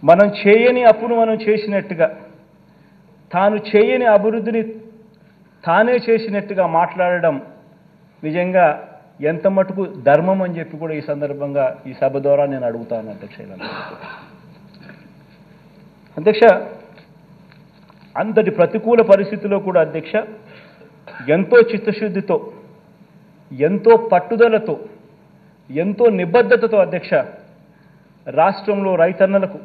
మనం చేయని అప్పును మనం చేసినట్టుగా, తాను చేయని అభివృద్ధిని తానే చేసినట్టుగా మాట్లాడడం నిజంగా ఎంత మటుకు ధర్మం అని చెప్పి కూడా ఈ సందర్భంగా ఈ సభ ద్వారా నేను అడుగుతాను అధ్యక్ష. అధ్యక్ష, అంతటి ప్రతికూల పరిస్థితిలో కూడా అధ్యక్ష ఎంతో చిత్తశుద్ధితో, ఎంతో పట్టుదలతో, ఎంతో నిబద్ధతతో అధ్యక్ష రాష్ట్రంలో రైతన్నలకు,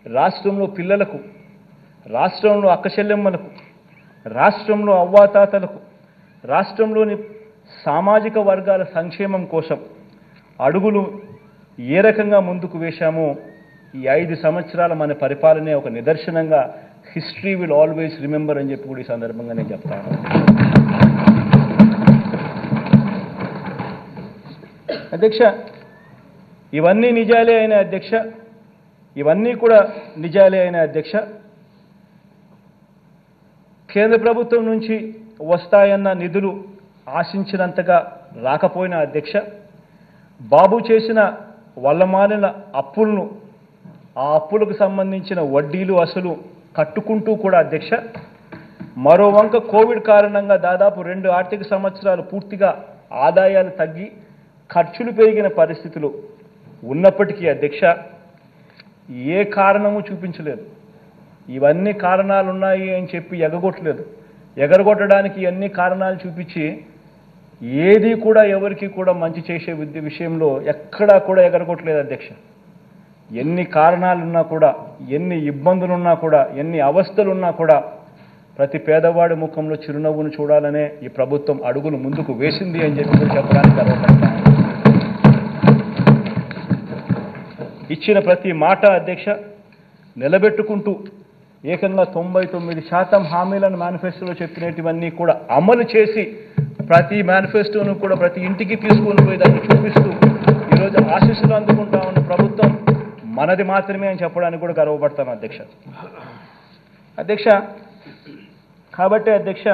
రాష్ట్రంలో పిల్లలకు, రాష్ట్రంలో అక్కచెల్లెమ్మలకు, రాష్ట్రంలో అవ్వాతాతలకు, రాష్ట్రంలోని సామాజిక వర్గాల సంక్షేమం కోసం అడుగులు ఏ రకంగా ముందుకు వేశామో ఈ 5 సంవత్సరాల మన పరిపాలనే ఒక నిదర్శనంగా హిస్టరీ విల్ ఆల్వేస్ రిమెంబర్ అని చెప్పి కూడా ఈ సందర్భంగా నేను చెప్తాను. అధ్యక్ష, ఇవన్నీ నిజాలే అయిన అధ్యక్ష, ఇవన్నీ కూడా నిజాలే అయిన అధ్యక్ష, కేంద్ర ప్రభుత్వం నుంచి వస్తాయన్న నిధులు ఆశించినంతగా రాకపోయినా అధ్యక్ష, బాబు చేసిన వల్లమాలిన అప్పులను, ఆ అప్పులకు సంబంధించిన వడ్డీలు అసలు కట్టుకుంటూ కూడా అధ్యక్ష, మరో వంక కోవిడ్ కారణంగా దాదాపు 2 ఆర్థిక సంవత్సరాలు పూర్తిగా ఆదాయాలు తగ్గి ఖర్చులు పెరిగిన పరిస్థితులు ఉన్నప్పటికీ అధ్యక్ష ఏ కారణము చూపించలేదు. ఇవన్నీ కారణాలు ఉన్నాయి అని చెప్పి ఎగగొట్టలేదు. ఎగరగొట్టడానికి అన్ని కారణాలు చూపించి ఏది కూడా ఎవరికి కూడా మంచి చేసే విషయంలో ఎక్కడా కూడా ఎగరగొట్టలేదు అధ్యక్ష. ఎన్ని కారణాలున్నా కూడా, ఎన్ని ఇబ్బందులున్నా కూడా, ఎన్ని అవస్థలున్నా కూడా ప్రతి పేదవాడి ముఖంలో చిరునవ్వును చూడాలనే ఈ ప్రభుత్వం అడుగులు ముందుకు వేసింది అని చెప్పి చెప్పడానికి గర్వపడతాను. ఇచ్చిన ప్రతి మాట అధ్యక్ష నిలబెట్టుకుంటూ ఏకంగా 99% హామీలను మేనిఫెస్టోలో చెప్పినటువన్నీ కూడా అమలు చేసి ప్రతి మేనిఫెస్టోను కూడా ప్రతి ఇంటికి తీసుకొని పోయి దాన్ని చూపిస్తూ ఈరోజు ఆశీస్సులు అందుకుంటా ఉన్న ప్రభుత్వం మనది మాత్రమే అని చెప్పడానికి కూడా గర్వపడతాను అధ్యక్ష. అధ్యక్ష, కాబట్టి అధ్యక్ష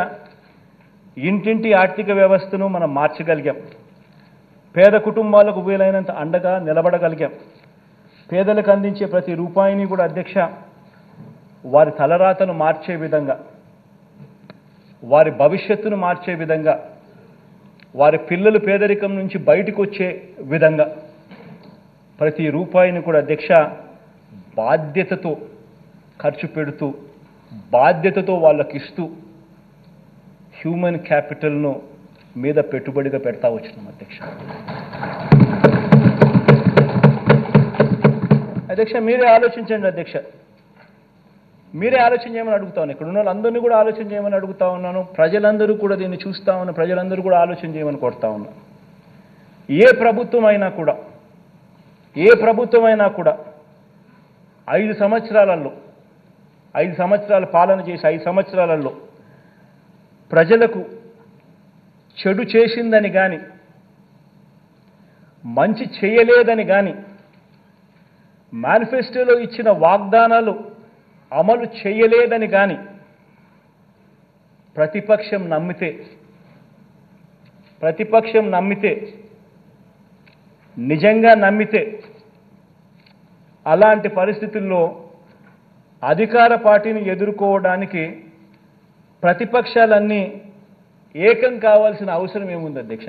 ఇంటింటి ఆర్థిక వ్యవస్థను మనం మార్చగలిగాం. పేద కుటుంబాలకు వీలైనంత అండగా నిలబడగలిగాం. పేదలకు అందించే ప్రతి రూపాయిని కూడా అధ్యక్ష వారి తలరాతను మార్చే విధంగా, వారి భవిష్యత్తును మార్చే విధంగా, వారి పిల్లలు పేదరికం నుంచి బయటకు వచ్చే విధంగా ప్రతి రూపాయిని కూడా అధ్యక్ష బాధ్యతతో ఖర్చు పెడుతూ, బాధ్యతతో వాళ్ళకి ఇస్తూ హ్యూమన్ క్యాపిటల్ను మీద పెట్టుబడిగా పెడతా వచ్చినాం అధ్యక్ష. అధ్యక్ష, మీరే ఆలోచించండి అధ్యక్ష, మీరే ఆలోచన చేయమని అడుగుతాను. ఇక్కడ ఉన్న వాళ్ళందరినీ కూడా ఆలోచన చేయమని అడుగుతా ఉన్నాను. ప్రజలందరూ కూడా దీన్ని చూస్తా ఉన్న ప్రజలందరూ కూడా ఆలోచన చేయమని కోరుతా ఉన్నాను. ఏ ప్రభుత్వం అయినా కూడా 5 సంవత్సరాలలో, 5 సంవత్సరాల పాలన చేసి 5 సంవత్సరాలలో ప్రజలకు చెడు చేసిందని కానీ, మంచి చేయలేదని కానీ, మేనిఫెస్టోలో ఇచ్చిన వాగ్దానాలు అమలు చేయలేదని కానీ ప్రతిపక్షం నమ్మితే, నిజంగా నమ్మితే అలాంటి పరిస్థితుల్లో అధికార పార్టీని ఎదుర్కోవడానికి ప్రతిపక్షాలన్నీ ఏకం కావాల్సిన అవసరం ఏముంది అధ్యక్ష?